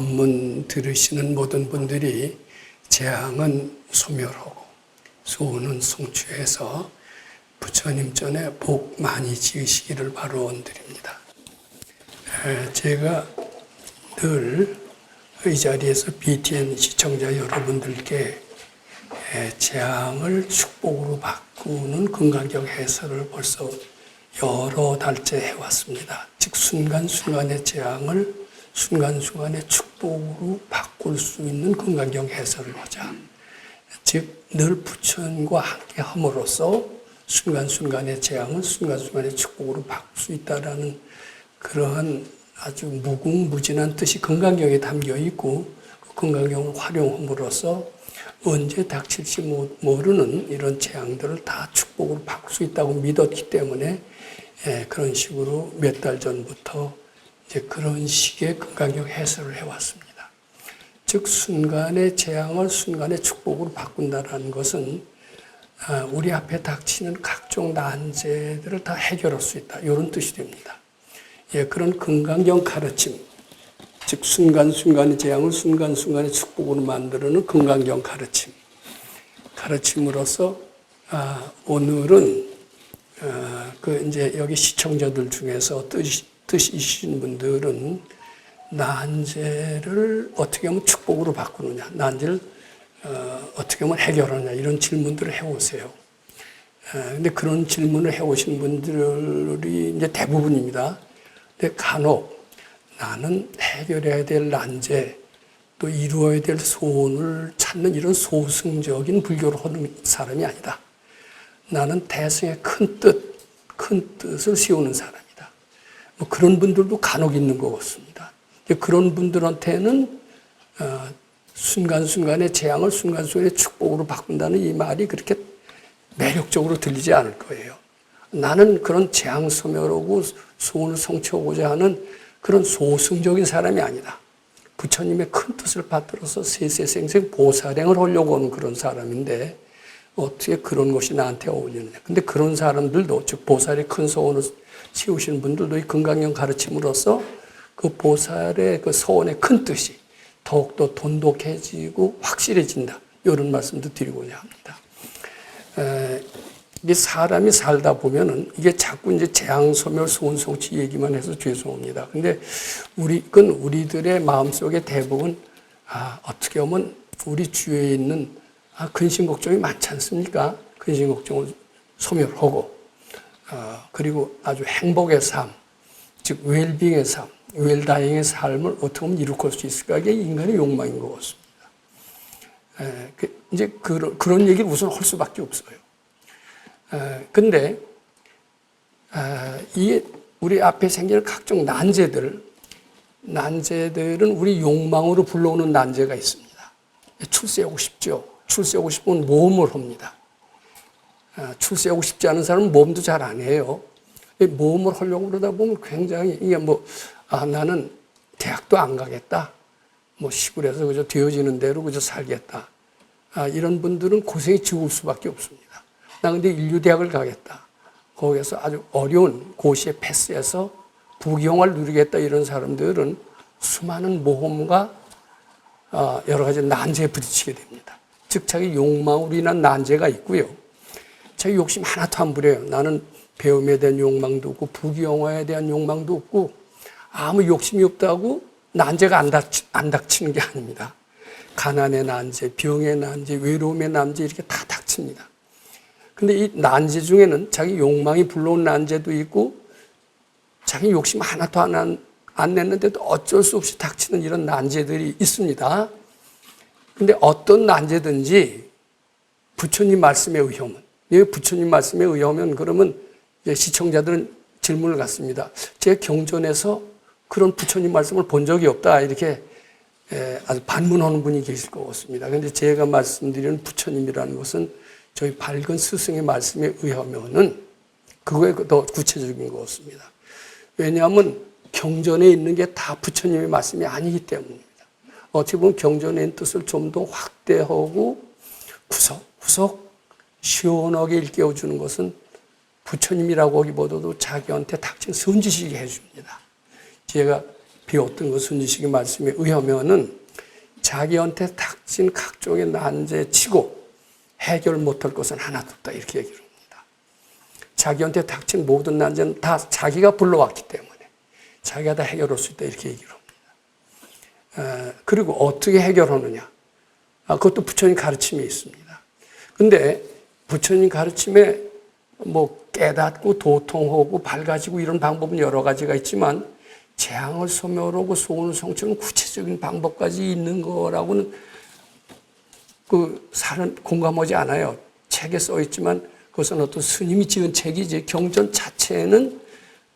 법문 들으시는 모든 분들이 재앙은 소멸하고 소원은 성취해서 부처님 전에 복 많이 지으시기를 바로 원드립니다. 제가 늘 이 자리에서 BTN 시청자 여러분들께 재앙을 축복으로 바꾸는 긍강경 해설을 벌써 여러 달째 해왔습니다. 즉 순간순간의 재앙을 순간순간의 축복으로 바꿀 수 있는 긍강경 해설을 하자. 즉 늘 부처님과 함께 함으로써 순간순간의 재앙을 순간순간의 축복으로 바꿀 수 있다라는 그러한 아주 무궁무진한 뜻이 긍강경에 담겨 있고 그 긍강경을 활용함으로써 언제 닥칠지 모르는 이런 재앙들을 다 축복으로 바꿀 수 있다고 믿었기 때문에 그런 식으로 몇 달 전부터 이제 그런 식의 긍강경 해설을 해왔습니다. 즉 순간의 재앙을 순간의 축복으로 바꾼다라는 것은 우리 앞에 닥치는 각종 난제들을 다 해결할 수 있다. 이런 뜻이 됩니다. 그런 긍강경 가르침, 즉 순간순간의 재앙을 순간순간의 축복으로 만드는 긍강경 가르침으로서 오늘은 이제 여기 시청자들 중에서 뜻이 있으신 분들은 난제를 어떻게 하면 축복으로 바꾸느냐, 난제를 어떻게 하면 해결하느냐 이런 질문들을 해오세요. 근데 그런 질문을 해오신 분들이 이제 대부분입니다. 근데 간혹 나는 해결해야 될 난제, 또 이루어야 될 소원을 찾는 이런 소승적인 불교를 하는 사람이 아니다. 나는 대승의 큰 뜻을 세우는 사람이다. 뭐 그런 분들도 간혹 있는 것 같습니다. 그런 분들한테는 순간순간의 재앙을 순간순간의 축복으로 바꾼다는 이 말이 그렇게 매력적으로 들리지 않을 거예요. 나는 그런 재앙 소멸하고 소원을 성취하고자 하는 그런 소승적인 사람이 아니다. 부처님의 큰 뜻을 받들어서 세세생생 보살행을 하려고 하는 그런 사람인데 어떻게 그런 것이 나한테 어울리느냐. 근데 그런 사람들도, 즉 보살의 큰 소원을 세우시는 분들도 이 긍강경 가르침으로써 그 보살의 그 소원의 큰 뜻이 더욱더 돈독해지고 확실해진다. 이런 말씀도 드리고자 합니다. 이게 사람이 살다 보면은 이게 자꾸 이제 재앙 소멸 소원 성취 얘기만 해서 죄송합니다. 근데 우리들의 마음속에 대부분 어떻게 보면 우리 주위에 있는 근심 걱정이 많지 않습니까? 근심 걱정을 소멸하고 그리고 아주 행복의 삶, 즉 웰빙의 삶, 웰다잉의 삶을 어떻게 하면 이룩할 수 있을까? 이게 인간의 욕망인 것 같습니다. 이제 그런 얘기를 우선 할 수밖에 없어요. 근데 이 우리 앞에 생기는 각종 난제들은 우리 욕망으로 불러오는 난제가 있습니다. 출세하고 싶죠. 출세하고 싶으면 모험을 합니다. 출세하고 싶지 않은 사람은 모험도 잘 안 해요. 모험을 하려고 그러다 보면 굉장히 이게 나는 대학도 안 가겠다. 시골에서 그저 되어지는 대로 그저 살겠다. 이런 분들은 고생이 지울 수밖에 없습니다. 나 근데 인류대학을 가겠다. 거기에서 아주 어려운 고시에 패스해서 부귀영화를 누리겠다. 이런 사람들은 수많은 모험과 여러 가지 난제에 부딪히게 됩니다. 즉 자기 욕망으로 인한 난제가 있고요. 자기 욕심 하나도 안 부려요. 나는 배움에 대한 욕망도 없고 부귀영화에 대한 욕망도 없고 아무 욕심이 없다고 난제가 안 닥치는 게 아닙니다. 가난의 난제, 병의 난제, 외로움의 난제 이렇게 다 닥칩니다. 근데 이 난제 중에는 자기 욕망이 불러온 난제도 있고 자기 욕심 하나도 안 냈는데도 어쩔 수 없이 닥치는 이런 난제들이 있습니다. 근데 어떤 난제든지 부처님 말씀에 의하면, 부처님 말씀에 의하면 그러면 시청자들은 질문을 갖습니다. 제가 경전에서 그런 부처님 말씀을 본 적이 없다. 이렇게 아주 반문하는 분이 계실 것 같습니다. 그런데 제가 말씀드리는 부처님이라는 것은 저희 밝은 스승의 말씀에 의하면은 그거에 더 구체적인 것 같습니다. 왜냐하면 경전에 있는 게 다 부처님의 말씀이 아니기 때문입니다. 어떻게 보면 경전에 있는 뜻을 좀 더 확대하고 구석구석 시원하게 일깨워주는 것은 부처님이라고 하기보다도 자기한테 닥친 선지식이 해줍니다. 제가 배웠던 것 순지식의 말씀에 의하면은 자기한테 닥친 각종의 난제 치고 해결 못할 것은 하나도 없다 이렇게 얘기를 합니다. 자기한테 닥친 모든 난제는 다 자기가 불러왔기 때문에 자기가 다 해결할 수 있다 이렇게 얘기를 합니다. 그리고 어떻게 해결하느냐? 그것도 부처님 가르침이 있습니다. 근데 부처님 가르침에 뭐 깨닫고 도통하고 밝아지고 이런 방법은 여러 가지가 있지만 재앙을 소멸하고 소원을 성취하는 구체적인 방법까지 있는 거라고는 사람 공감하지 않아요. 책에 써 있지만 그것은 어떤 스님이 지은 책이지 경전 자체는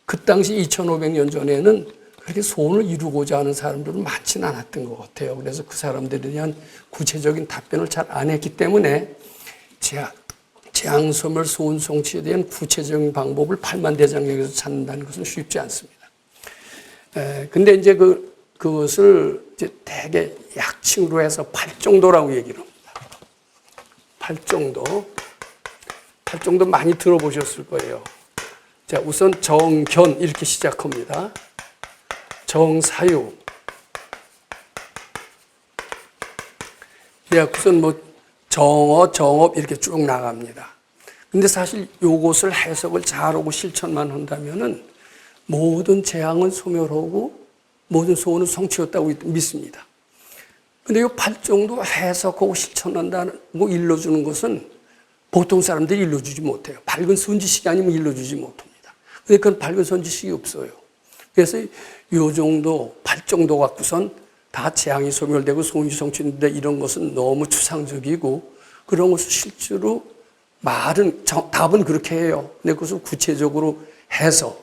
그 당시 2500년 전에는 그렇게 소원을 이루고자 하는 사람들은 많지는 않았던 것 같아요. 그래서 그 사람들에 대한 구체적인 답변을 잘 안 했기 때문에 재앙 소멸 소원 성취에 대한 구체적인 방법을 팔만대장경에서 찾는다는 것은 쉽지 않습니다. 근데 이제 그것을 이제 대개 약칭으로 해서 8정도라고 얘기를 합니다. 8정도. 8정도 많이 들어보셨을 거예요. 자, 우선 정견 이렇게 시작합니다. 정사유. 네, 우선 뭐 정어, 정업 이렇게 쭉 나갑니다. 근데 사실 요것을 해석을 잘하고 실천만 한다면은 모든 재앙은 소멸하고 모든 소원은 성취였다고 믿습니다. 근데 이 8정도 해석하고 실천한다고 일러주는 것은 보통 사람들이 일러주지 못해요. 밝은 선지식이 아니면 일러주지 못합니다. 근데 그건 밝은 선지식이 없어요. 그래서 이 정도, 8정도 갖고선 다 재앙이 소멸되고 소원이 성취된다 이런 것은 너무 추상적이고 그런 것을 실제로 답은 그렇게 해요. 근데 그것을 구체적으로 해서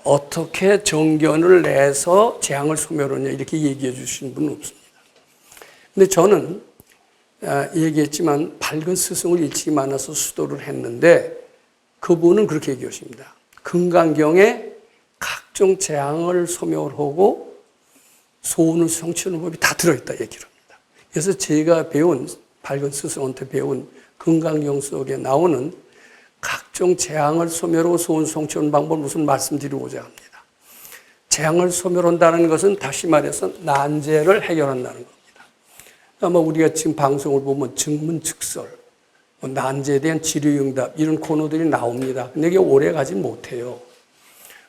어떻게 정견을 내서 재앙을 소멸하냐 이렇게 얘기해 주시는 분은 없습니다. 근데 저는 얘기했지만 밝은 스승을 일찍이 만나서 수도를 했는데 그분은 그렇게 얘기하십니다. 금강경에 각종 재앙을 소멸하고 소원을 성취하는 법이 다 들어있다 얘기를 합니다. 그래서 제가 배운 밝은 스승한테 배운 금강경 속에 나오는 각종 재앙을 소멸하고 소원 성취하는 방법을 무슨 말씀드리고자 합니다. 재앙을 소멸한다는 것은 다시 말해서 난제를 해결한다는 겁니다. 아마 우리가 지금 방송을 보면 증문즉설, 난제에 대한 질의응답 이런 코너들이 나옵니다. 근데 이게 오래가지 못해요.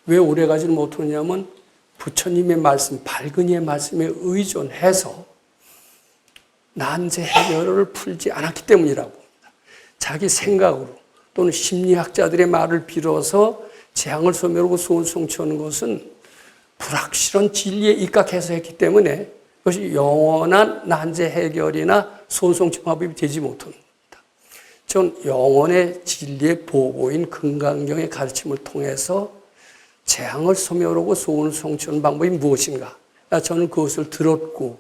왜 오래가지 못하냐면 부처님의 말씀, 밝은이의 말씀에 의존해서 난제 해결을 풀지 않았기 때문이라고 합니다. 자기 생각으로 또는 심리학자들의 말을 빌어서 재앙을 소멸하고 소원 성취하는 것은 불확실한 진리에 입각해서 했기 때문에 그것이 영원한 난제 해결이나 소원 성취 방법이 되지 못하는 겁니다. 전 영원의 진리의 보고인 금강경의 가르침을 통해서 재앙을 소멸하고 소원을 성취하는 방법이 무엇인가? 저는 그것을 들었고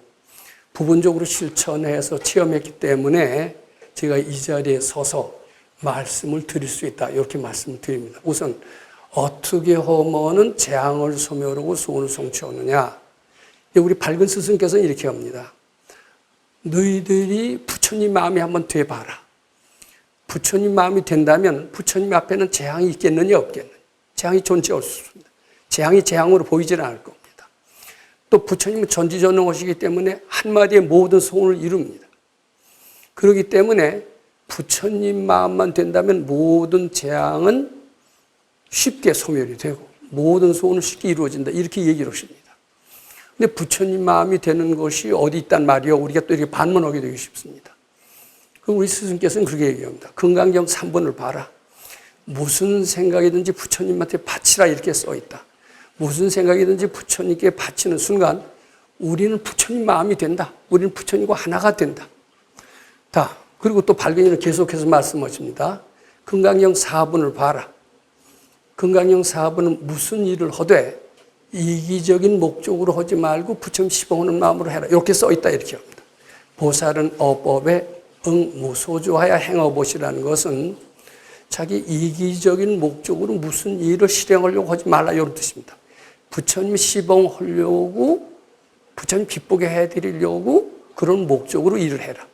부분적으로 실천해서 체험했기 때문에 제가 이 자리에 서서 말씀을 드릴 수 있다. 이렇게 말씀을 드립니다. 우선 어떻게 하면은 재앙을 소멸하고 소원을 성취하느냐? 우리 밝은 스승께서는 이렇게 합니다. 너희들이 부처님 마음이 한번 돼봐라. 부처님 마음이 된다면 부처님 앞에는 재앙이 있겠느냐 없겠느냐. 재앙이 존재할 수 있습니다. 재앙이 재앙으로 보이지는 않을 겁니다. 또 부처님은 전지전능하시기 때문에 한마디에 모든 소원을 이룹니다. 그렇기 때문에 부처님 마음만 된다면 모든 재앙은 쉽게 소멸이 되고 모든 소원은 쉽게 이루어진다. 이렇게 얘기를 하십니다. 근데 부처님 마음이 되는 것이 어디 있단 말이요? 우리가 또 이렇게 반문하게 되기 쉽습니다. 그럼 우리 스승께서는 그렇게 얘기합니다. 금강경 3번을 봐라. 무슨 생각이든지 부처님한테 바치라 이렇게 써 있다. 무슨 생각이든지 부처님께 바치는 순간 우리는 부처님 마음이 된다. 우리는 부처님과 하나가 된다. 그리고 또 발견이는 계속해서 말씀하십니다. 금강경 4번을 봐라. 금강경 4번은 무슨 일을 하되 이기적인 목적으로 하지 말고 부처님 시봉하는 마음으로 해라. 이렇게 써 있다 이렇게 합니다. 보살은 어법에 무소조하여 행어보시라는 것은 자기 이기적인 목적으로 무슨 일을 실행하려고 하지 말라 이런 뜻입니다. 부처님 시봉하려고 부처님 기쁘게 해드리려고 그런 목적으로 일을 해라.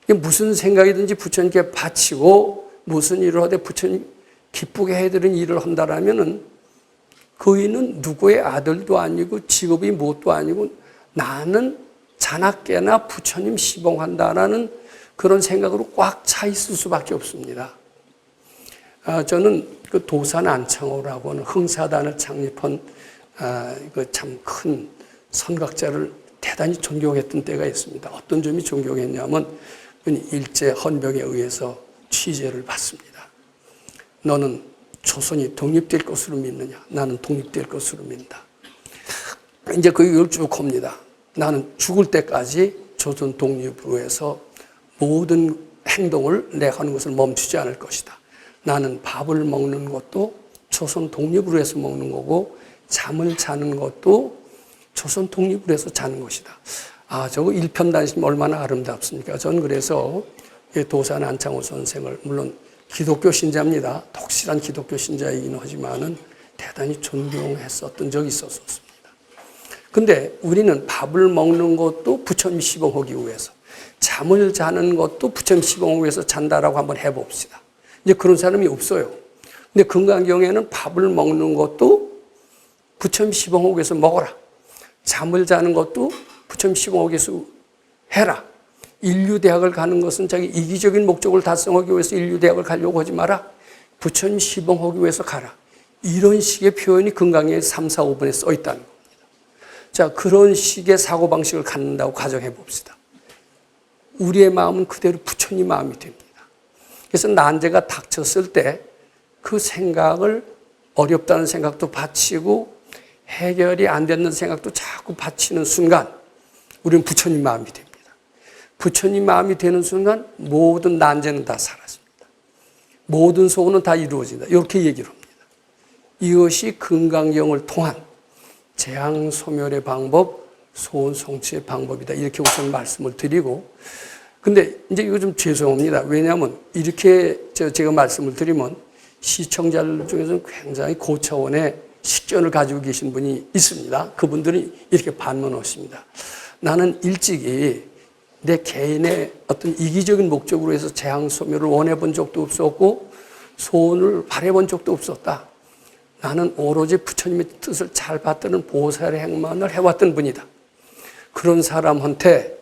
무슨 생각이든지 부처님께 바치고 무슨 일을 하되 부처님 기쁘게 해드리는 일을 한다라면은 그이는 누구의 아들도 아니고 직업이 무엇도 아니고 나는 자나깨나 부처님 시봉한다라는 그런 생각으로 꽉 차 있을 수밖에 없습니다. 저는 그 도산 안창호라고 하는 흥사단을 창립한 그 참 큰 선각자를 대단히 존경했던 때가 있습니다. 어떤 점이 존경했냐면 일제 헌병에 의해서 취재를 받습니다. 너는 조선이 독립될 것으로 믿느냐? 나는 독립될 것으로 믿는다. 이제 그 얘기를 쭉 합니다. 나는 죽을 때까지 조선 독립을 위해서 모든 행동을 내가 하는 것을 멈추지 않을 것이다. 나는 밥을 먹는 것도 조선 독립을 위해서 먹는 거고 잠을 자는 것도 조선 독립을 위해서 자는 것이다. 저거 일편단심 얼마나 아름답습니까? 전 그래서 도산 안창호 선생을 물론 기독교 신자입니다. 독실한 기독교 신자이긴 하지만은 대단히 존경했었던 적이 있었습니다. 근데 우리는 밥을 먹는 것도 부처님 시봉하기 위해서, 잠을 자는 것도 부처님 시봉하기 위해서 잔다라고 한번 해봅시다. 이제 그런 사람이 없어요. 근데 금강경에는 밥을 먹는 것도 부처님 시봉하기 위해서 먹어라. 잠을 자는 것도 부처님 시봉하기 위해서 해라. 인류대학을 가는 것은 자기 이기적인 목적을 달성하기 위해서 인류대학을 가려고 하지 마라. 부처님 시봉하기 위해서 가라. 이런 식의 표현이 금강경의 3, 4, 5번에 써 있다는 겁니다. 자, 그런 식의 사고방식을 갖는다고 가정해 봅시다. 우리의 마음은 그대로 부처님 마음이 됩니다. 그래서 난제가 닥쳤을 때 그 생각을 어렵다는 생각도 바치고 해결이 안 되는 생각도 자꾸 바치는 순간 우리는 부처님 마음이 됩니다. 부처님 마음이 되는 순간 모든 난제는 다 사라집니다. 모든 소원은 다 이루어진다. 이렇게 얘기를 합니다. 이것이 금강경을 통한 재앙소멸의 방법, 소원 성취의 방법이다. 이렇게 우선 말씀을 드리고, 근데 이제 이거 좀 죄송합니다. 왜냐하면 이렇게 제가 말씀을 드리면 시청자들 중에서는 굉장히 고차원의 식견을 가지고 계신 분이 있습니다. 그분들이 이렇게 반문하십니다. 나는 일찍이 내 개인의 어떤 이기적인 목적으로 해서 재앙소멸을 원해본 적도 없었고 소원을 바라본 적도 없었다. 나는 오로지 부처님의 뜻을 잘 받드는 보살의 행만을 해왔던 분이다. 그런 사람한테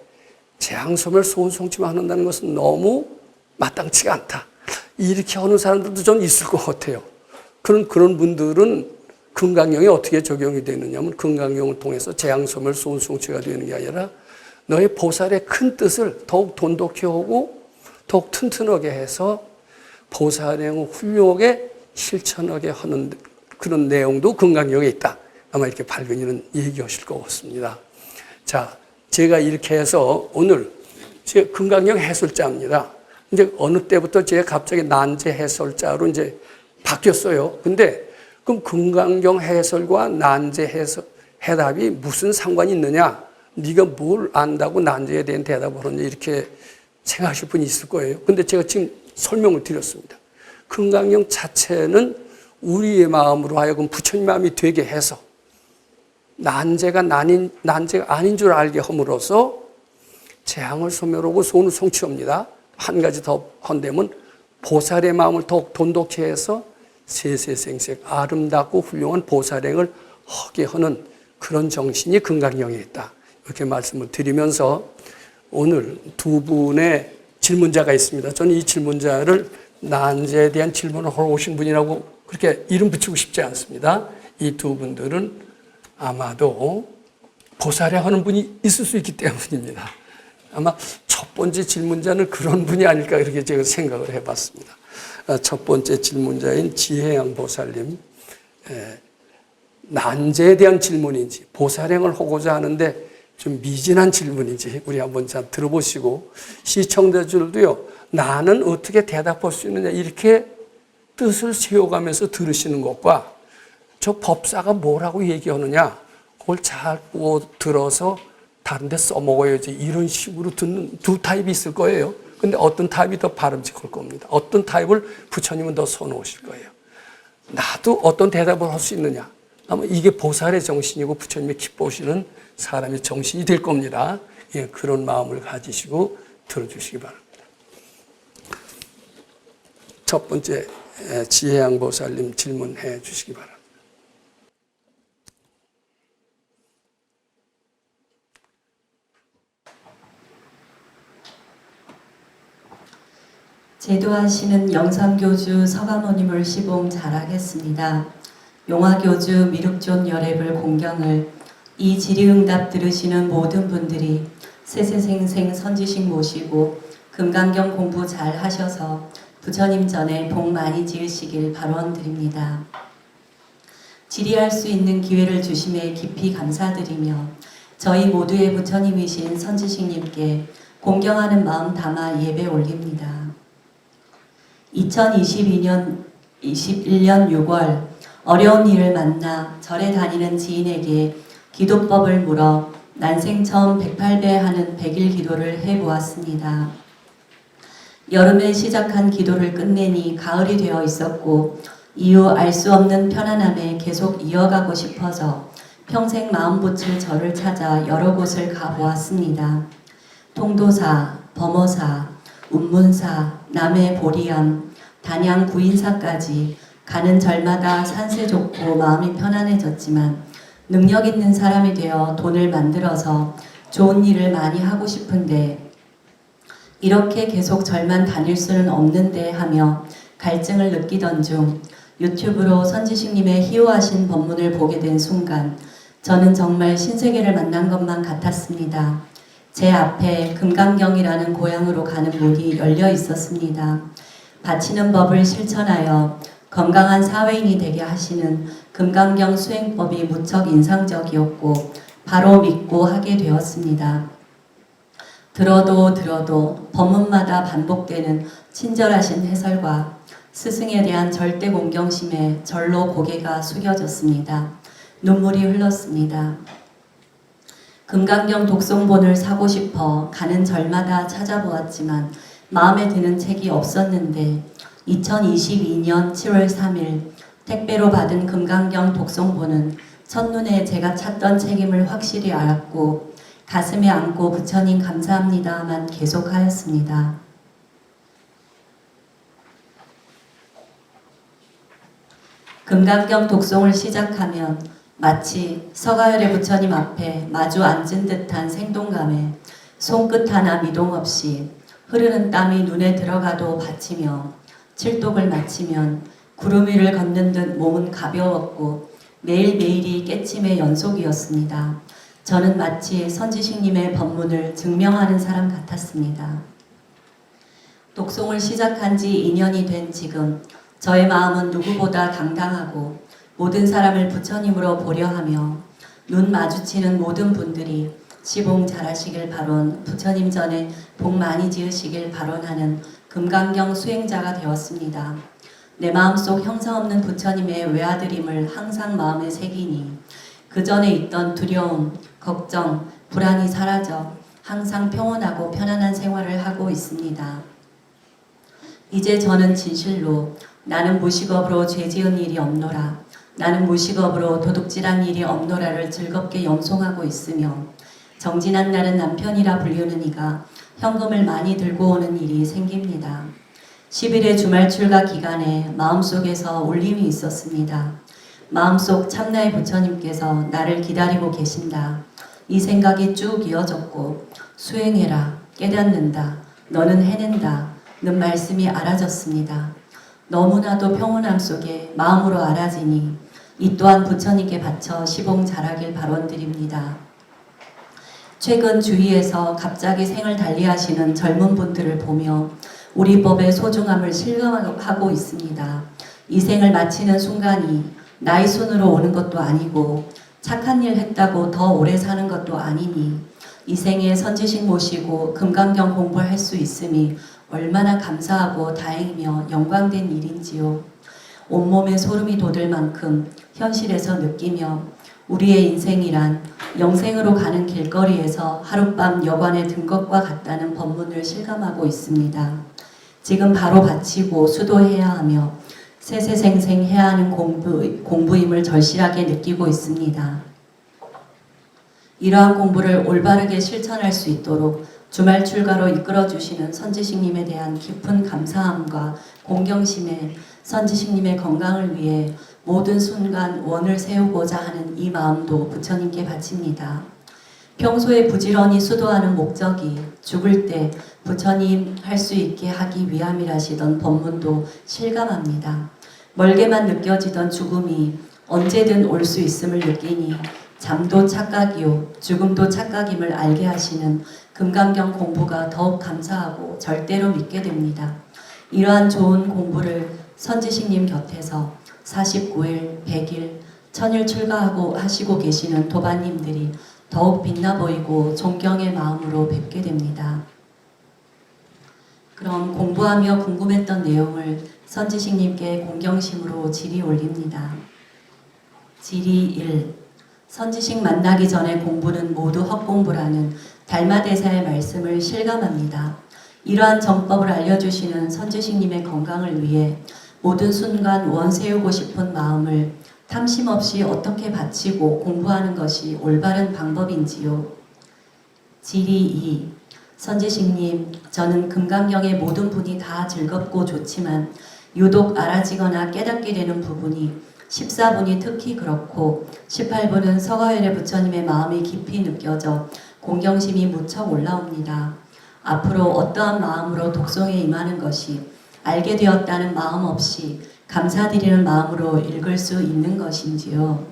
재앙소멸 소원 성취만 한다는 것은 너무 마땅치가 않다. 이렇게 하는 사람들도 좀 있을 것 같아요. 그런 분들은 금강경이 어떻게 적용이 되느냐면 금강경을 통해서 재앙소멸 소원 성취가 되는 게 아니라 너의 보살의 큰 뜻을 더욱 돈독히 하고 더욱 튼튼하게 해서 보살의 훌륭하게 실천하게 하는 그런 내용도 금강경에 있다. 아마 이렇게 발견이는 얘기하실 것 같습니다. 자, 제가 이렇게 해서 오늘 제 금강경 해설자입니다. 이제 어느 때부터 제가 갑자기 난제 해설자로 이제 바뀌었어요. 근데 그럼 금강경 해설과 난제 해답이 무슨 상관이 있느냐? 네가 뭘 안다고 난제에 대한 대답을 하느냐? 이렇게 생각하실 분이 있을 거예요. 근데 제가 지금 설명을 드렸습니다. 금강경 자체는 우리의 마음으로 하여금 부처님 마음이 되게 해서 난제가 아닌 줄 알게 함으로써 재앙을 소멸하고 소원을 성취합니다. 한 가지 더 헌되면 보살의 마음을 더욱 돈독히 해서 세세생생 아름답고 훌륭한 보살행을 하게 하는 그런 정신이 금강경에 있다. 이렇게 말씀을 드리면서 오늘 두 분의 질문자가 있습니다. 저는 이 질문자를 난제에 대한 질문을 하러 오신 분이라고 그렇게 이름 붙이고 싶지 않습니다. 이 두 분들은 아마도 보살에 하는 분이 있을 수 있기 때문입니다. 아마 첫 번째 질문자는 그런 분이 아닐까 이렇게 제가 생각을 해봤습니다. 첫 번째 질문자인 지혜양 보살님, 난제에 대한 질문인지 보살행을 하고자 하는데 좀 미진한 질문인지 우리 한번 잘 들어보시고 시청자들도요, 나는 어떻게 대답할 수 있느냐 이렇게 뜻을 세워가면서 들으시는 것과 저 법사가 뭐라고 얘기하느냐 그걸 잘 들어서 다른 데 써먹어야지 이런 식으로 듣는 두 타입이 있을 거예요. 근데 어떤 타입이 더 바람직할 겁니다. 어떤 타입을 부처님은 더 선호하실 거예요. 나도 어떤 대답을 할 수 있느냐. 아마 이게 보살의 정신이고 부처님이 기뻐하시는 사람의 정신이 될 겁니다. 예, 그런 마음을 가지시고 들어주시기 바랍니다. 첫 번째 지혜양 보살님 질문해 주시기 바랍니다. 제도하시는 영삼교주 서가모님을 시봉 잘하겠습니다. 용화교주 미륵존 여랩을 공경을 이 질의응답 들으시는 모든 분들이 세세생생 선지식 모시고 금강경 공부 잘 하셔서 부처님 전에 복 많이 지으시길 발언드립니다. 질의할 수 있는 기회를 주심에 깊이 감사드리며 저희 모두의 부처님이신 선지식님께 공경하는 마음 담아 예배 올립니다. 2021년 6월 어려운 일을 만나 절에 다니는 지인에게 기도법을 물어 난생 처음 108배 하는 100일 기도를 해보았습니다. 여름에 시작한 기도를 끝내니 가을이 되어 있었고 이후 알 수 없는 편안함에 계속 이어가고 싶어서 평생 마음 붙일 절을 찾아 여러 곳을 가보았습니다. 통도사, 범어사, 운문사, 남해 보리암, 단양 구인사까지 가는 절마다 산세 좋고 마음이 편안해졌지만 능력 있는 사람이 되어 돈을 만들어서 좋은 일을 많이 하고 싶은데 이렇게 계속 절만 다닐 수는 없는데 하며 갈증을 느끼던 중 유튜브로 선지식님의 희호하신 법문을 보게 된 순간 저는 정말 신세계를 만난 것만 같았습니다. 제 앞에 금강경이라는 고향으로 가는 문이 열려 있었습니다. 바치는 법을 실천하여 건강한 사회인이 되게 하시는 금강경 수행법이 무척 인상적이었고 바로 믿고 하게 되었습니다. 들어도 법문마다 반복되는 친절하신 해설과 스승에 대한 절대 공경심에 절로 고개가 숙여졌습니다. 눈물이 흘렀습니다. 금강경 독송본을 사고 싶어 가는 절마다 찾아보았지만 마음에 드는 책이 없었는데 2022년 7월 3일 택배로 받은 금강경 독송본은 첫눈에 제가 찾던 책임을 확실히 알았고 가슴에 안고 부처님 감사합니다만 계속하였습니다. 금강경 독송을 시작하면 마치 서가열의 부처님 앞에 마주 앉은 듯한 생동감에 손끝 하나 미동 없이 흐르는 땀이 눈에 들어가도 받치며 칠독을 마치면 구름 위를 걷는 듯 몸은 가벼웠고 매일매일이 깨침의 연속이었습니다. 저는 마치 선지식님의 법문을 증명하는 사람 같았습니다. 독송을 시작한 지 2년이 된 지금 저의 마음은 누구보다 당당하고 모든 사람을 부처님으로 보려 하며 눈 마주치는 모든 분들이 시봉 잘하시길 바론 부처님 전에 복 많이 지으시길 바론하는 금강경 수행자가 되었습니다. 내 마음속 형상없는 부처님의 외아드림을 항상 마음에 새기니 그 전에 있던 두려움, 걱정, 불안이 사라져 항상 평온하고 편안한 생활을 하고 있습니다. 이제 저는 진실로 나는 무식업으로 죄지은 일이 없노라. 나는 무식업으로 도둑질한 일이 없노라를 즐겁게 염송하고 있으며 정진한 날은 남편이라 불리는 이가 현금을 많이 들고 오는 일이 생깁니다. 10일의 주말 출가 기간에 마음속에서 울림이 있었습니다. 마음속 참나의 부처님께서 나를 기다리고 계신다. 이 생각이 쭉 이어졌고 수행해라, 깨닫는다, 너는 해낸다 는 말씀이 알아졌습니다. 너무나도 평온함 속에 마음으로 알아지니 이 또한 부처님께 바쳐 시봉 잘하길 발언드립니다. 최근 주위에서 갑자기 생을 달리하시는 젊은 분들을 보며 우리 법의 소중함을 실감하고 있습니다. 이 생을 마치는 순간이 나이 순으로 오는 것도 아니고 착한 일 했다고 더 오래 사는 것도 아니니 이 생에 선지식 모시고 금강경 공부할 수 있음이 얼마나 감사하고 다행이며 영광된 일인지요. 온몸에 소름이 돋을 만큼 현실에서 느끼며 우리의 인생이란 영생으로 가는 길거리에서 하룻밤 여관에 든 것과 같다는 법문을 실감하고 있습니다. 지금 바로 바치고 수도해야 하며 세세생생 해야 하는 공부임을 절실하게 느끼고 있습니다. 이러한 공부를 올바르게 실천할 수 있도록 주말 출가로 이끌어주시는 선지식님에 대한 깊은 감사함과 공경심에 선지식님의 건강을 위해 모든 순간 원을 세우고자 하는 이 마음도 부처님께 바칩니다. 평소에 부지런히 수도하는 목적이 죽을 때 부처님 할 수 있게 하기 위함이라시던 법문도 실감합니다. 멀게만 느껴지던 죽음이 언제든 올 수 있음을 느끼니 잠도 착각이요 죽음도 착각임을 알게 하시는 금강경 공부가 더욱 감사하고 절대로 믿게 됩니다. 이러한 좋은 공부를 선지식님 곁에서 49일, 100일, 1000일 출가하고 하시고 계시는 도반님들이 더욱 빛나 보이고 존경의 마음으로 뵙게 됩니다. 그럼 공부하며 궁금했던 내용을 선지식님께 공경심으로 질의 올립니다. 질의 1. 선지식 만나기 전에 공부는 모두 헛공부라는 달마대사의 말씀을 실감합니다. 이러한 정법을 알려주시는 선지식님의 건강을 위해 모든 순간 원세우고 싶은 마음을 탐심 없이 어떻게 바치고 공부하는 것이 올바른 방법인지요. 질의 2. 선지식님, 저는 금강경의 모든 분이 다 즐겁고 좋지만 유독 알아지거나 깨닫게 되는 부분이 14분이 특히 그렇고 18분은 서가열의 부처님의 마음이 깊이 느껴져 공경심이 무척 올라옵니다. 앞으로 어떠한 마음으로 독송에 임하는 것이 알게 되었다는 마음 없이 감사드리는 마음으로 읽을 수 있는 것인지요.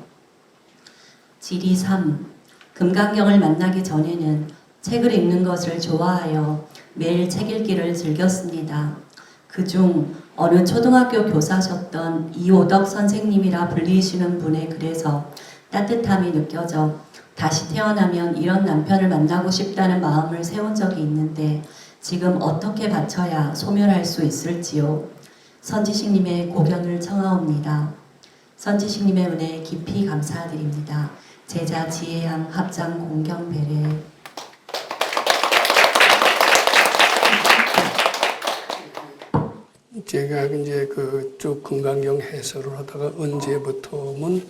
질의 3. 금강경을 만나기 전에는 책을 읽는 것을 좋아하여 매일 책 읽기를 즐겼습니다. 그중 어느 초등학교 교사셨던 이오덕 선생님이라 불리시는 분의 글에서 따뜻함이 느껴져 다시 태어나면 이런 남편을 만나고 싶다는 마음을 세운 적이 있는데 지금 어떻게 바쳐야 소멸할 수 있을지요. 선지식님의 고견을 청하옵니다. 선지식님의 은혜에 깊이 감사드립니다. 제자 지혜양 합장 공경배례. 제가 이제 쭉 금강경 해설을 하다가 언제부터면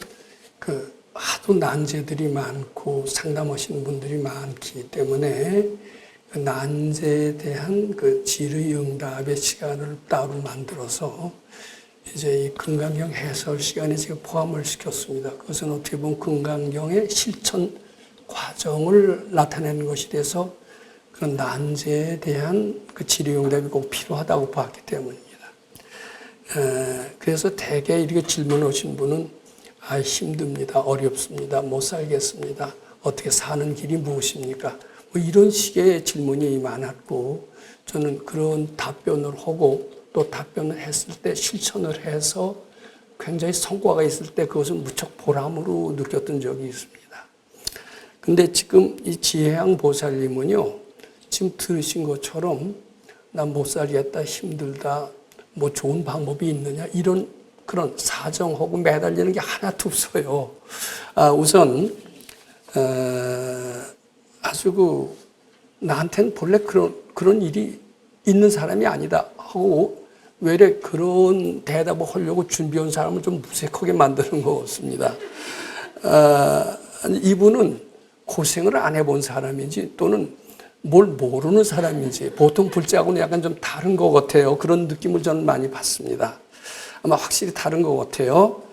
하도 난제들이 많고 상담하시는 분들이 많기 때문에 그 난제에 대한 질의응답의 시간을 따로 만들어서 이제 이 금강경 해설 시간에 제가 포함을 시켰습니다. 그것은 어떻게 보면 금강경의 실천 과정을 나타내는 것이 돼서 그런 난제에 대한 질의응답이 꼭 필요하다고 봤기 때문입니다. 그래서 대개 이렇게 질문 오신 분은 힘듭니다. 어렵습니다. 못 살겠습니다. 어떻게 사는 길이 무엇입니까? 이런 식의 질문이 많았고 저는 그런 답변을 하고 또 답변을 했을 때 실천을 해서 굉장히 성과가 있을 때 그것을 무척 보람으로 느꼈던 적이 있습니다. 근데 지금 이 지혜양 보살님은요, 지금 들으신 것처럼 난 못 살겠다, 힘들다, 뭐 좋은 방법이 있느냐 이런 그런 사정하고 매달리는 게 하나도 없어요. 우선 아주 나한테는 본래 그런 일이 있는 사람이 아니다 하고 왜 그런 대답을 하려고 준비한 사람을 좀 무색하게 만드는 것 같습니다. 이분은 고생을 안 해본 사람인지 또는 뭘 모르는 사람인지 보통 불자하고는 약간 좀 다른 것 같아요. 그런 느낌을 저는 많이 받습니다. 아마 확실히 다른 것 같아요.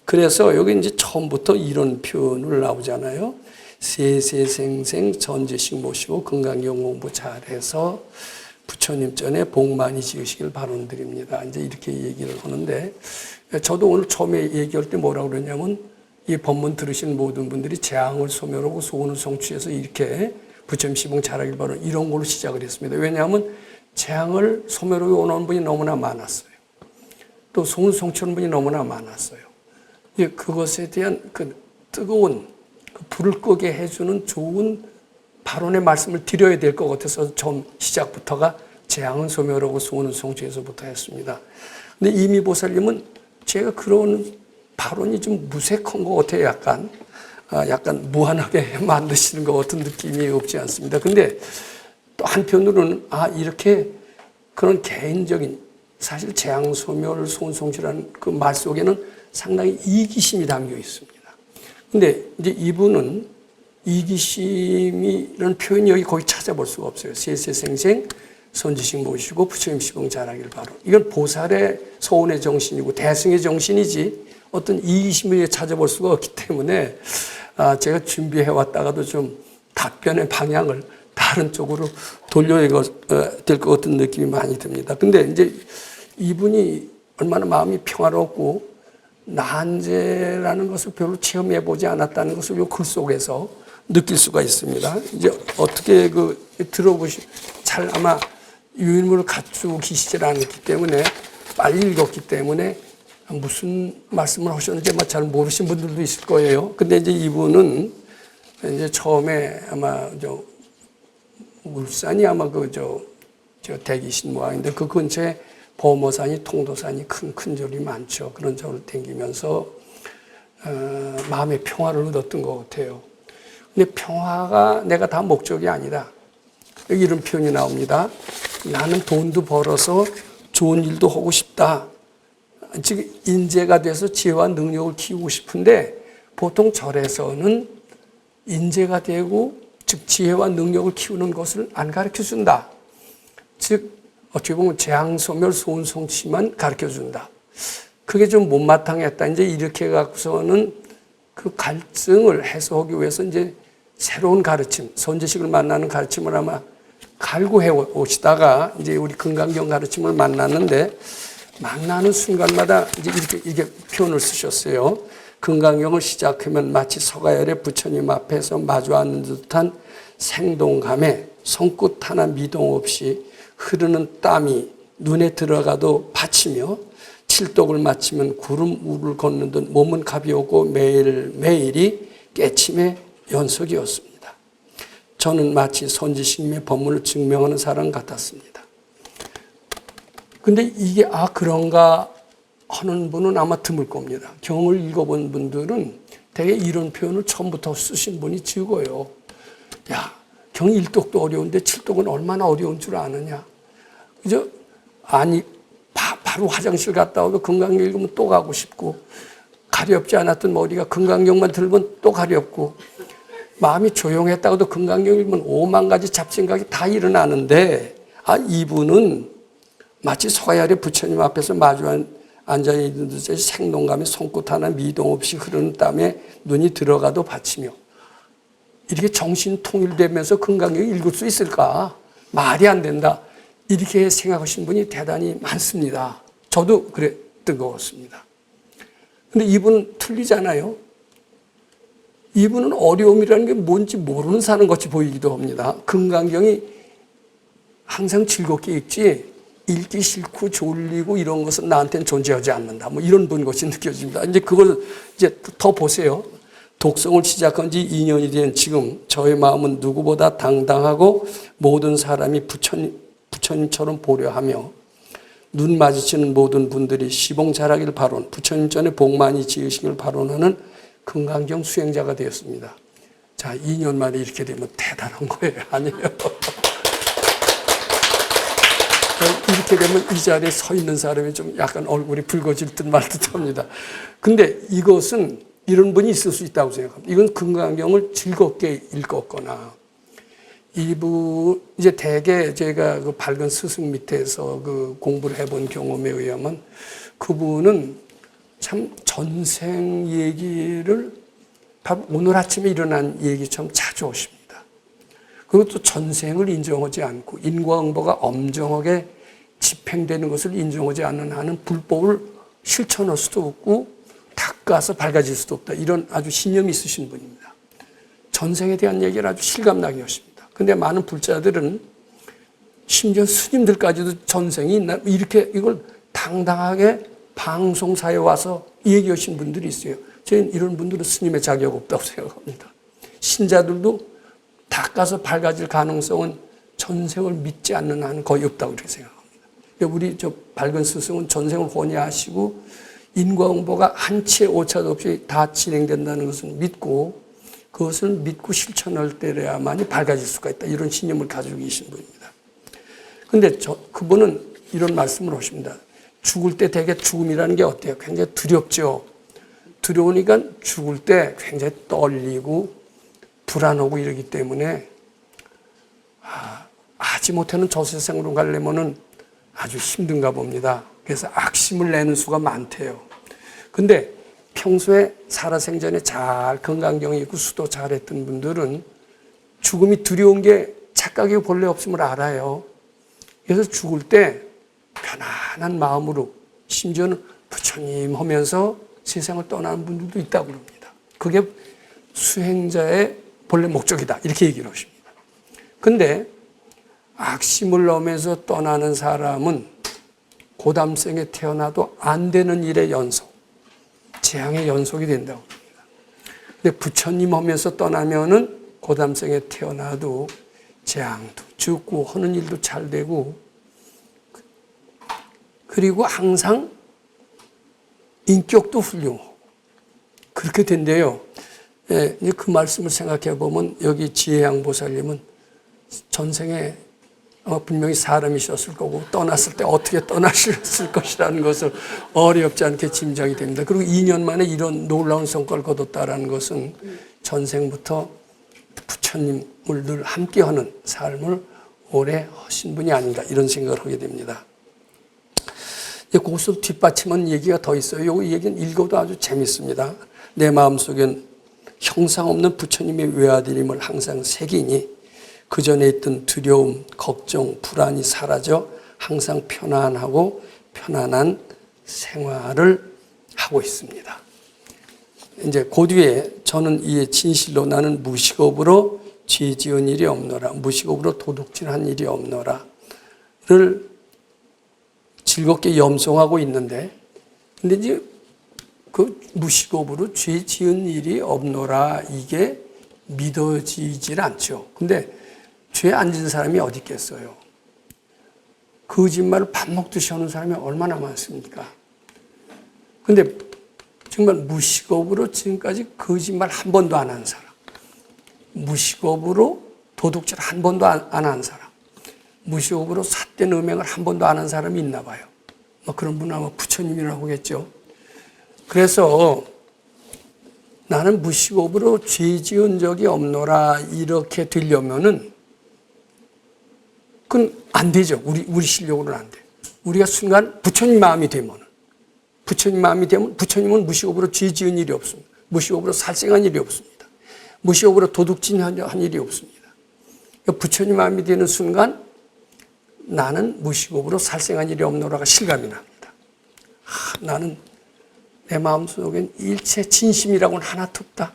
그래서 여기 이제 처음부터 이런 표현을 나오잖아요. 세세생생 전지식 모시고 금강경 공부 잘해서 부처님 전에 복 많이 지으시길 바람드립니다. 이제 이렇게 얘기를 하는데 저도 오늘 처음에 얘기할 때 뭐라고 그러냐면 이 법문 들으신 모든 분들이 재앙을 소멸하고 소원을 성취해서 이렇게 부처님 시봉 잘하길 바라는 이런 걸로 시작을 했습니다. 왜냐하면 재앙을 소멸하고 원하는 분이 너무나 많았어요. 또 소원 성취하는 분이 너무나 많았어요. 그것에 대한 뜨거운 불을 끄게 해주는 좋은 발언의 말씀을 드려야 될 것 같아서 처음 시작부터가 재앙은 소멸하고 소원은 성취해서부터 했습니다. 근데 이미 보살님은 제가 그런 발언이 좀 무색한 것 같아요. 약간 무한하게 만드시는 것 같은 느낌이 없지 않습니다. 근데 또 한편으로는 이렇게 그런 개인적인 사실 재앙 소멸 소원 성취라는 그 말 속에는 상당히 이기심이 담겨 있습니다. 근데 이제 이분은 이기심이라는 표현이 여기 거의 찾아볼 수가 없어요. 세세생생 선지식 모시고 부처님 시봉 잘하길 바로. 이건 보살의 소원의 정신이고 대승의 정신이지 어떤 이기심을 찾아볼 수가 없기 때문에 제가 준비해 왔다가도 좀 답변의 방향을 다른 쪽으로 돌려야 될 것 같은 느낌이 많이 듭니다. 근데 이제 이분이 얼마나 마음이 평화롭고 난제라는 것을 별로 체험해 보지 않았다는 것을 이 글 속에서 느낄 수가 있습니다. 이제 어떻게 잘 아마 유인물을 갖추고 계시질 않기 때문에 빨리 읽었기 때문에 무슨 말씀을 하셨는지 아마 잘 모르신 분들도 있을 거예요. 근데 이제 이분은 이제 처음에 아마 울산이 아마 저 대기신 모양인데 그 근처에 범어산이 통도산이 큰 절이 많죠. 그런 절을 댕기면서 마음의 평화를 얻었던 것 같아요. 근데 평화가 내가 다 목적이 아니다. 여기 이런 표현이 나옵니다. 나는 돈도 벌어서 좋은 일도 하고 싶다. 즉 인재가 돼서 지혜와 능력을 키우고 싶은데 보통 절에서는 인재가 되고 즉 지혜와 능력을 키우는 것을 안 가르쳐준다. 즉 어떻게 보면 재앙소멸 소운성취만 가르쳐준다. 그게 좀 못마땅했다. 이제 이렇게 갖고서는 그 갈증을 해소하기 위해서 이제 새로운 가르침, 선지식을 만나는 가르침을 아마 갈구해 오시다가 이제 우리 금강경 가르침을 만났는데 만나는 순간마다 이제 이렇게 표현을 쓰셨어요. 금강경을 시작하면 마치 서가열의 부처님 앞에서 마주 앉는 듯한 생동감에 손끝 하나 미동 없이 흐르는 땀이 눈에 들어가도 받치며 칠독을 마치면 구름 위를 걷는 듯 몸은 가벼우고 매일매일이 깨침의 연속이었습니다. 저는 마치 선지식님의 법문을 증명하는 사람 같았습니다. 근데 이게 그런가 하는 분은 아마 드물 겁니다. 경을 읽어본 분들은 되게 이런 표현을 처음부터 쓰신 분이 적어요. 야, 경 1독도 어려운데 7독은 얼마나 어려운 줄 아느냐. 그죠? 아니, 바로 화장실 갔다 와도 금강경 읽으면 또 가고 싶고, 가렵지 않았던 머리가 금강경만 들으면 또 가렵고, 마음이 조용했다고도 금강경 읽으면 5만 가지 잡생각이 다 일어나는데, 이분은 마치 서가열의 부처님 앞에서 마주 앉아있는 듯이 생동감에 손끝 하나 미동 없이 흐르는 땀에 눈이 들어가도 받치며 이렇게 정신 통일되면서 금강경을 읽을 수 있을까? 말이 안 된다. 이렇게 생각하신 분이 대단히 많습니다. 저도 그랬던 것 같습니다. 근데 이분은 틀리잖아요. 이분은 어려움이라는 게 뭔지 모르는 사람 같이 보이기도 합니다. 금강경이 항상 즐겁게 읽지 읽기 싫고 졸리고 이런 것은 나한테는 존재하지 않는다. 뭐 이런 분 것이 느껴집니다. 이제 그걸 이제 더 보세요. 독성을 시작한 지 2년이 된 지금 저의 마음은 누구보다 당당하고 모든 사람이 부처님처럼 보려 하며 눈 마주치는 모든 분들이 시봉자라기를 바론 부처님 전에 복 많이 지으시길 바론하는 금강경 수행자가 되었습니다. 자, 2년 만에 이렇게 되면 대단한 거예요. 아니에요? 이렇게 되면 이 자리에 서 있는 사람이 좀 약간 얼굴이 붉어질 듯 말 듯 합니다. 근데 이것은 이런 분이 있을 수 있다고 생각합니다. 이건 금강경을 즐겁게 읽었거나, 이제 대개 제가 그 밝은 스승 밑에서 그 공부를 해본 경험에 의하면 그분은 참 전생 얘기를 오늘 아침에 일어난 얘기처럼 자주 하십니다. 그리고 또 전생을 인정하지 않고 인과응보가 엄정하게 집행되는 것을 인정하지 않는 한은 불법을 실천할 수도 없고 닦아서 밝아질 수도 없다. 이런 아주 신념이 있으신 분입니다. 전생에 대한 얘기를 아주 실감나게 하십니다. 근데 많은 불자들은 심지어 스님들까지도 전생이 있나 이렇게 이걸 당당하게 방송사에 와서 얘기하신 분들이 있어요. 저는 이런 분들은 스님의 자격 없다고 생각합니다. 신자들도 닦아서 밝아질 가능성은 전생을 믿지 않는 한은 거의 없다고 이렇게 생각합니다. 우리 밝은 스승은 전생을 혼이하시고 인과응보가 한치의 오차도 없이 다 진행된다는 것을 믿고 그것을 믿고 실천할 때야만이 밝아질 수가 있다. 이런 신념을 가지고 계신 분입니다. 그런데 그분은 이런 말씀을 하십니다. 죽을 때 되게 죽음이라는 게 어때요? 굉장히 두렵죠. 두려우니까 죽을 때 굉장히 떨리고 불안하고 이러기 때문에 하지 못하는 저 세상으로 가려면은 아주 힘든가 봅니다. 그래서 악심을 내는 수가 많대요. 근데 평소에 살아생전에 잘 건강경이 있고 수도 잘했던 분들은 죽음이 두려운 게 착각이 본래 없음을 알아요. 그래서 죽을 때 편안한 마음으로 심지어는 부처님 하면서 세상을 떠나는 분들도 있다고 그럽니다. 그게 수행자의 본래 목적이다. 이렇게 얘기를 하십니다. 근데 악심을 넘어서 떠나는 사람은 고담생에 태어나도 안 되는 일의 연속, 재앙의 연속이 된다고 합니다. 근데 부처님 하면서 떠나면은 고담생에 태어나도 재앙도 죽고 하는 일도 잘 되고, 그리고 항상 인격도 훌륭하고 그렇게 된대요. 예, 그 말씀을 생각해 보면 여기 지혜양 보살님은 전생에 분명히 사람이셨을 거고 떠났을 때 어떻게 떠나셨을 것이라는 것을 어렵지 않게 짐작이 됩니다. 그리고 2년 만에 이런 놀라운 성과를 거뒀다는 것은 전생부터 부처님을 늘 함께하는 삶을 오래 하신 분이 아닌가 이런 생각을 하게 됩니다. 거기서 뒷받침한 얘기가 더 있어요. 이 얘기는 읽어도 아주 재밌습니다. 내 마음속엔 형상 없는 부처님의 외아들임을 항상 새기니 그 전에 있던 두려움, 걱정, 불안이 사라져 항상 편안하고 편안한 생활을 하고 있습니다. 이제 그 뒤에 저는 이에 진실로 나는 무식업으로 죄 지은 일이 없노라, 무식업으로 도둑질한 일이 없노라를 즐겁게 염송하고 있는데, 근데 이제 그 무식업으로 죄 지은 일이 없노라 이게 믿어지질 않죠. 근데 죄 안 지은 사람이 어디 있겠어요? 거짓말을 밥 먹듯이 하는 사람이 얼마나 많습니까? 근데 정말 무식업으로 지금까지 거짓말 한 번도 안 한 사람, 무식업으로 도둑질 한 번도 안 한 사람, 무식업으로 삿된 음행을 한 번도 안 한 사람이 있나 봐요. 그런 분은 아마 부처님이라고 하겠죠. 그래서 나는 무식업으로 죄 지은 적이 없노라 이렇게 되려면은 그건 안 되죠. 우리 실력으로는 안 돼. 우리가 순간 부처님 마음이 되면, 부처님은 무식업으로 죄 지은 일이 없습니다. 무식업으로 살생한 일이 없습니다. 무식업으로 도둑질한 일이 없습니다. 부처님 마음이 되는 순간 나는 무식업으로 살생한 일이 없노라가 실감이 납니다. 나는 내 마음속엔 일체 진심이라고는 하나도 없다.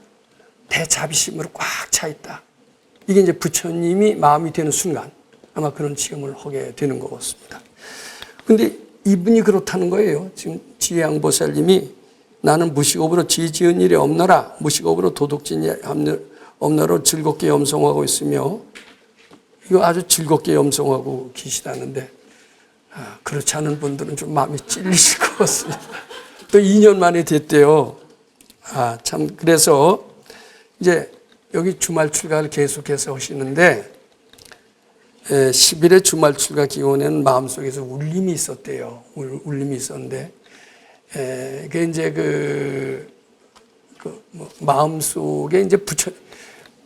대자비심으로 꽉 차 있다. 이게 이제 부처님이 마음이 되는 순간 아마 그런 체험을 하게 되는 것 같습니다. 근데 이분이 그렇다는 거예요. 지금 지혜양 보살님이 나는 무식업으로 죄 지은 일이 없노라, 무식업으로 도둑질이 없노라 즐겁게 염송하고 있으며, 이거 아주 즐겁게 염송하고 계시다는데, 그렇지 않은 분들은 좀 마음이 찔리실 것 같습니다. 또 2년 만에 됐대요. 참, 그래서 이제 여기 주말 출가를 계속해서 하시는데, 10일의 주말 출가 기원에는 마음속에서 울림이 있었대요. 울림이 있었는데, 그게 이제 마음속에 이제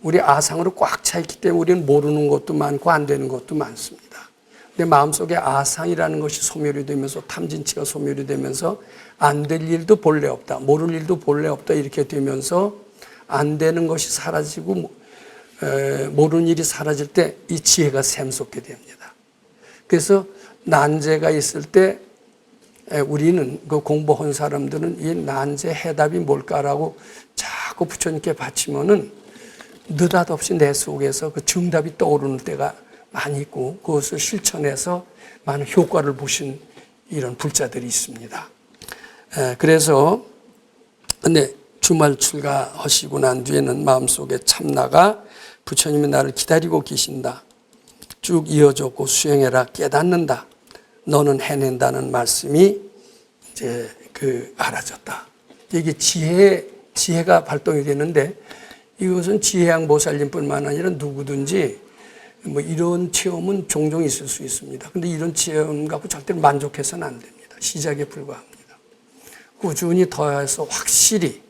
우리 아상으로 꽉 차 있기 때문에 우리는 모르는 것도 많고 안 되는 것도 많습니다. 근데 마음속에 아상이라는 것이 소멸이 되면서 탐진치가 소멸이 되면서 안 될 일도 본래 없다, 모를 일도 본래 없다 이렇게 되면서 안 되는 것이 사라지고 모르는 일이 사라질 때 이 지혜가 샘솟게 됩니다. 그래서 난제가 있을 때 우리는 그 공부한 사람들은 이 난제 해답이 뭘까라고 자꾸 부처님께 바치면은 느닷없이 내 속에서 그 정답이 떠오르는 때가 많이 있고 그것을 실천해서 많은 효과를 보신 이런 불자들이 있습니다. 그래서 근데 주말 출가하시고 난 뒤에는 마음속에 참나가 부처님이 나를 기다리고 계신다. 쭉 이어졌고 수행해라 깨닫는다. 너는 해낸다는 말씀이 이제 알아졌다. 이게 지혜가 발동이 되는데 이것은 지혜양 보살님뿐만 아니라 누구든지 이런 체험은 종종 있을 수 있습니다. 근데 이런 체험 갖고 절대로 만족해서는 안 됩니다. 시작에 불과합니다. 꾸준히 더해서 확실히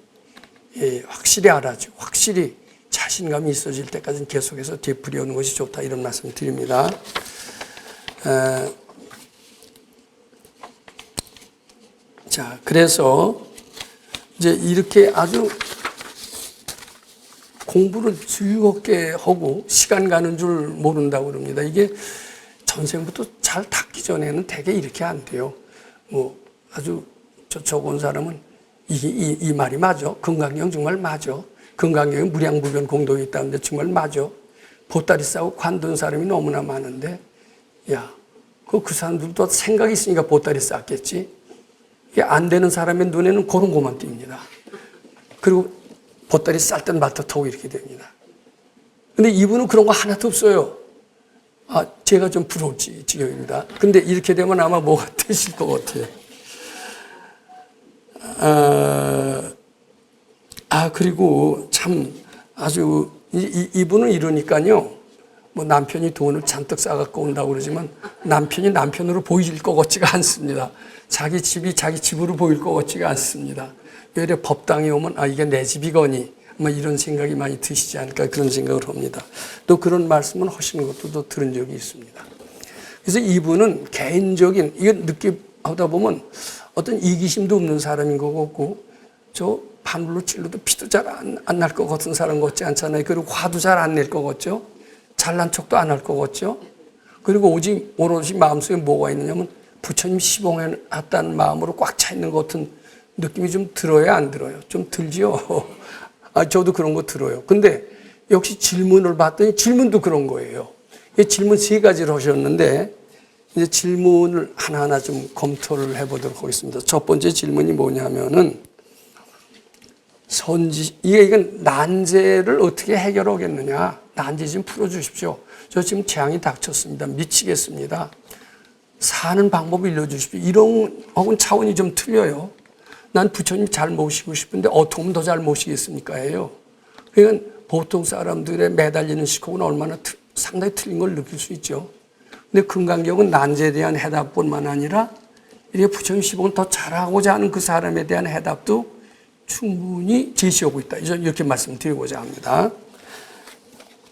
알아죠. 확실히 자신감이 있어질 때까지는 계속해서 되풀이하는 것이 좋다. 이런 말씀을 드립니다. 자, 그래서 이제 이렇게 아주 공부를 즐겁게 하고 시간 가는 줄 모른다고 그럽니다. 이게 전생부터 잘 닦기 전에는 되게 이렇게 안 돼요. 뭐 아주 적은 사람은 이 말이 맞아. 금강경 정말 맞아. 금강경에 무량무변 공동이 있다는데 정말 맞아. 보따리 싸고 관둔 사람이 너무나 많은데, 야, 그 사람들도 생각이 있으니까 보따리 쌌겠지. 이게 안 되는 사람의 눈에는 그런 것만 띕니다. 그리고 보따리 쌀 땐 말도 타고 이렇게 됩니다. 근데 이분은 그런 거 하나도 없어요. 아, 제가 좀 부러울 지경입니다. 근데 이렇게 되면 아마 뭐가 되실 것 같아요. 그리고 참 아주 이분은 이러니까요. 뭐 남편이 돈을 잔뜩 싸갖고 온다고 그러지만 남편이 남편으로 보일 것 같지가 않습니다. 자기 집이 자기 집으로 보일 것 같지가 않습니다. 외래 법당에 오면 이게 내 집이거니 뭐 이런 생각이 많이 드시지 않을까 그런 생각을 합니다. 또 그런 말씀을 하시는 것도 또 들은 적이 있습니다. 그래서 이분은 개인적인 이거 늦게 하다 보면 어떤 이기심도 없는 사람인 것 같고 저 바늘로 찔러도 피도 잘 안 날 것 같은 사람 같지 않잖아요. 그리고 화도 잘 안 낼 것 같죠. 잘난 척도 안 할 것 같죠. 그리고 오롯이 마음속에 뭐가 있느냐면 부처님 시봉해 놨다는 마음으로 꽉 차 있는 것 같은 느낌이 좀 들어요, 안 들어요? 좀 들죠. 저도 그런 거 들어요. 근데 역시 질문을 봤더니 질문도 그런 거예요. 질문 3가지를 하셨는데 이제 질문을 하나하나 좀 검토를 해보도록 하겠습니다. 첫 번째 질문이 뭐냐면은 이건 난제를 어떻게 해결하겠느냐. 난제 좀 풀어주십시오. 저 지금 재앙이 닥쳤습니다. 미치겠습니다. 사는 방법을 알려주십시오. 이런 하고는 차원이 좀 틀려요. 난 부처님 잘 모시고 싶은데 어떻게 하면 더 잘 모시겠습니까? 해요. 그러니까 보통 사람들의 매달리는 식하고는 얼마나 상당히 틀린 걸 느낄 수 있죠. 근데 금강경은 난제에 대한 해답뿐만 아니라 이렇게 부처님 시봉을 더 잘하고자 하는 그 사람에 대한 해답도 충분히 제시하고 있다. 이렇게 말씀드리고자 합니다.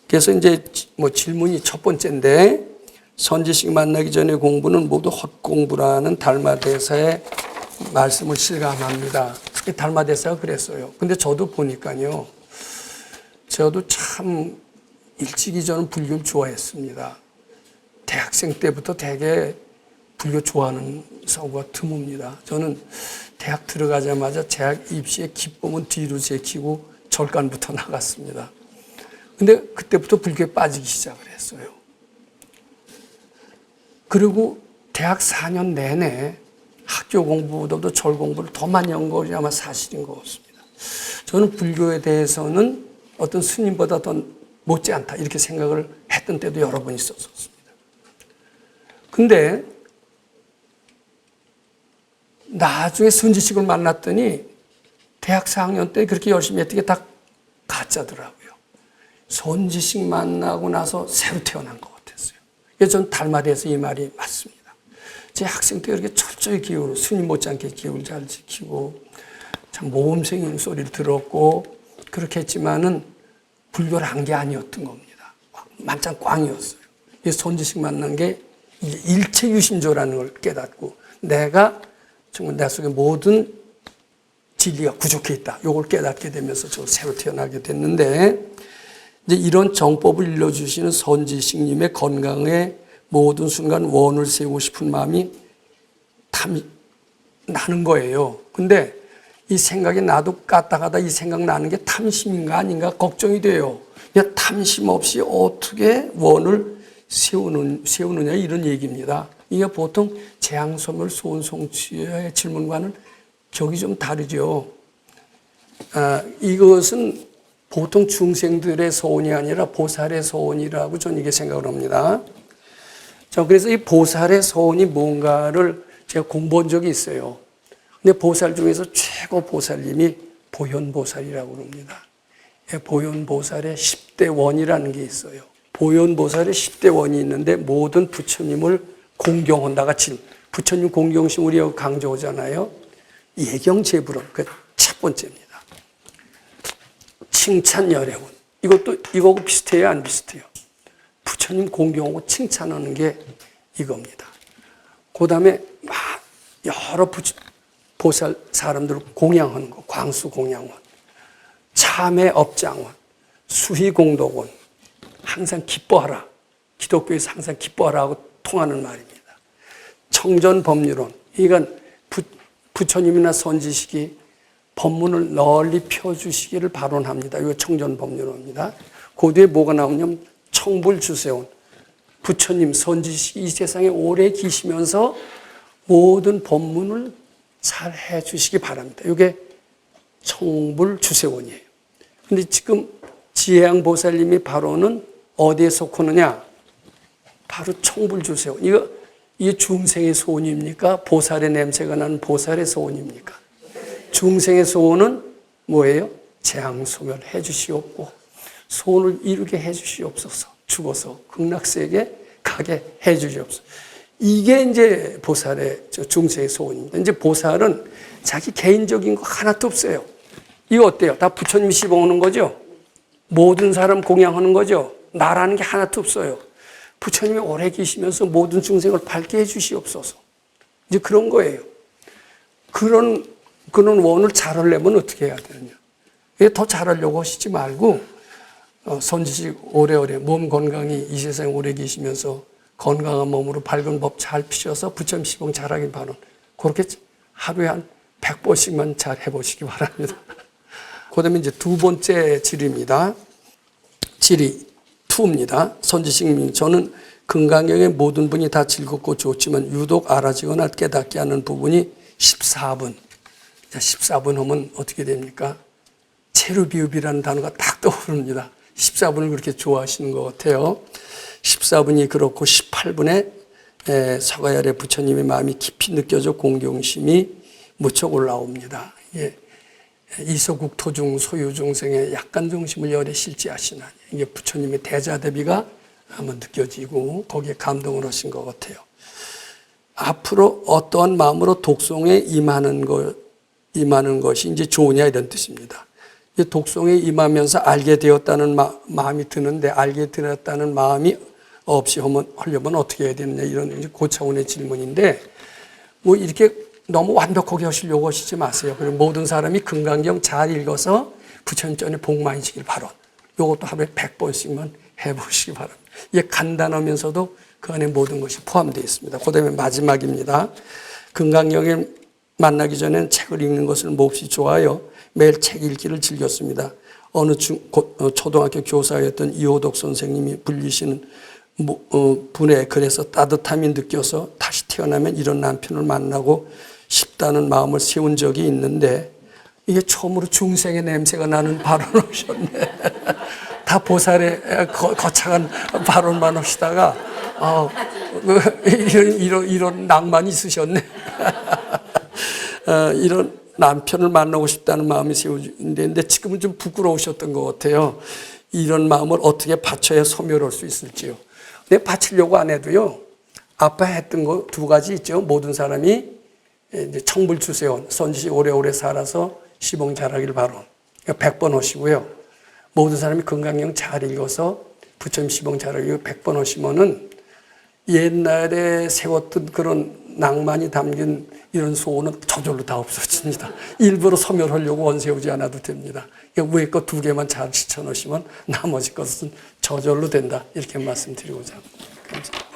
그래서 이제 뭐 질문이 첫 번째인데 선지식 만나기 전에 공부는 모두 헛공부라는 달마대사의 말씀을 실감합니다. 달마대사가 그랬어요. 근데 저도 보니까요. 저도 참 일찍이 저는 불교를 좋아했습니다. 대학생 때부터 되게 불교 좋아하는 사고가 드뭅니다. 저는 대학 들어가자마자 대학 입시에 기쁨은 뒤로 제키고 절간부터 나갔습니다. 근데 그때부터 불교에 빠지기 시작을 했어요. 그리고 대학 4년 내내 학교 공부보다도 절 공부를 더 많이 한 것이 아마 사실인 것 같습니다. 저는 불교에 대해서는 어떤 스님보다 더 못지않다 이렇게 생각을 했던 때도 여러 번 있었습니다. 근데 나중에 선지식을 만났더니 대학 4학년 때 그렇게 열심히 했던 게 다 가짜더라고요. 선지식 만나고 나서 새로 태어난 것 같았어요. 그래서 전 달마대에서 이 말이 맞습니다. 제 학생 때 이렇게 철저히 기울고 스님 못지않게 기울을 잘 지키고 참 모범생인 소리를 들었고 그렇게 했지만은 불교를 한 게 아니었던 겁니다. 만찬 꽝이었어요. 이 선지식 만난 게 일체유심조라는 걸 깨닫고 내가 정말 내 속에 모든 진리가 부족해 있다. 이걸 깨닫게 되면서 저 새로 태어나게 됐는데 이제 이런 정법을 일러주시는 선지식님의 건강에 모든 순간 원을 세우고 싶은 마음이 나는 거예요. 근데 이 생각이 나도 까딱하다 이 생각 나는 게 탐심인가 아닌가 걱정이 돼요. 그냥 탐심 없이 어떻게 원을 세우느냐 이런 얘기입니다. 이게 보통 재앙소멸 소원송취의 질문과는 격이 좀 다르죠. 이것은 보통 중생들의 소원이 아니라 보살의 소원이라고 저는 이게 생각을 합니다. 자, 그래서 이 보살의 소원이 뭔가를 제가 공부한 적이 있어요. 근데 보살 중에서 최고 보살님이 보현보살이라고 합니다. 보현보살의 10대 원이라는 게 있어요. 보현보살의 10대 원이 있는데 모든 부처님을 공경한다가 부처님 공경심 우리하고 강조하잖아요. 예경제불언 그 첫 번째입니다. 칭찬열애원 이거하고 비슷해요, 안 비슷해요? 부처님 공경하고 칭찬하는 게 이겁니다. 그 다음에 여러 보살 사람들 공양하는 거, 광수공양원, 참회업장원, 수희공덕원, 항상 기뻐하라. 기독교에서 항상 기뻐하라 하고 통하는 말입니다. 청전법률원, 이건 부처님이나 선지식이 법문을 널리 펴주시기를 발언합니다. 이거 청전법률원입니다. 그 뒤에 뭐가 나오냐면 청불주세원, 부처님, 선지식이 이 세상에 오래 계시면서 모든 법문을 잘 해주시기 바랍니다. 이게 청불주세원이에요. 근데 지금 지혜양 보살님이 발언은 어디에 속하느냐? 바로 청불주세원. 이게 중생의 소원입니까? 보살의 냄새가 나는 보살의 소원입니까? 중생의 소원은 뭐예요? 재앙소멸 해주시옵고 소원을 이루게 해주시옵소서. 죽어서 극락세계에 가게 해주시옵소서. 이게 이제 보살의 중생의 소원입니다. 이제 보살은 자기 개인적인 거 하나도 없어요. 이거 어때요? 다 부처님이 씹어오는 거죠? 모든 사람 공양하는 거죠? 나라는 게 하나도 없어요. 부처님이 오래 계시면서 모든 중생을 밝게 해주시옵소서. 이제 그런 거예요. 그런 원을 잘하려면 어떻게 해야 되느냐. 더 잘하려고 하시지 말고, 선지식 오래오래 몸 건강히 이 세상에 오래 계시면서 건강한 몸으로 밝은 법 잘 피셔서 부처님 시봉 잘하길 바라는, 그렇게 하루에 한 100번씩만 잘 해보시기 바랍니다. 그 다음에 이제 두 번째 질의입니다. 질의 2입니다. 선지식님, 저는 금강경의 모든 분이 다 즐겁고 좋지만 유독 알아지거나 깨닫게 하는 부분이 14분. 14분 하면 어떻게 됩니까? 체르비읍이라는 단어가 딱 떠오릅니다. 14분을 그렇게 좋아하시는 것 같아요. 14분이 그렇고 18분에 서가열의 부처님의 마음이 깊이 느껴져 공경심이 무척 올라옵니다. 예. 이소국 토중 소유중생의 약간 중심을 열에 실지하시나니, 이게 부처님의 대자대비가 한번 느껴지고 거기에 감동을 하신 것 같아요. 앞으로 어떠한 마음으로 독송에 임하는 것이 이제 좋으냐 이런 뜻입니다. 독송에 임하면서 알게 되었다는 마음이 드는데 알게 되었다는 마음이 없이 하려면 어떻게 해야 되느냐, 이런 이제 그 차원의 질문인데, 뭐 이렇게 너무 완벽하게 하시려고 하시지 마세요. 그리고 모든 사람이 금강경 잘 읽어서 부처님 전에 복 많이 지길 바라. 이것도 하루에 100번씩만 해보시기 바랍니다. 이게 간단하면서도 그 안에 모든 것이 포함되어 있습니다. 그 다음에 마지막입니다. 금강경에 만나기 전에는 책을 읽는 것을 몹시 좋아하여 매일 책 읽기를 즐겼습니다. 어느 초등학교 교사였던 이호덕 선생님이 불리시는 분의 글에서 따뜻함이 느껴서 다시 태어나면 이런 남편을 만나고 싶다는 마음을 세운 적이 있는데, 이게 처음으로 중생의 냄새가 나는 발언을 하셨네. 다 보살의 거창한 발언만 하시다가 이런 낭만이 있으셨네. 이런 남편을 만나고 싶다는 마음이 세워진데 지금은 좀 부끄러우셨던 것 같아요. 이런 마음을 어떻게 바쳐야 소멸할 수 있을지요. 근데 바치려고 안 해도요, 아빠 했던 거 두 가지 있죠. 모든 사람이 이제 청불주세원, 선지식 오래오래 살아서 시봉 잘하길 바라. 100번 하시고요. 모든 사람이 금강경 잘 읽어서 부처님 시봉 잘하길 100번 하시면은 옛날에 세웠던 그런 낭만이 담긴 이런 소원은 저절로 다 없어집니다. 일부러 소멸하려고 원 세우지 않아도 됩니다. 위에 거 두 개만 잘 지켜놓으시면 나머지 것은 저절로 된다. 이렇게 말씀드리고자 합니다. 감사합니다.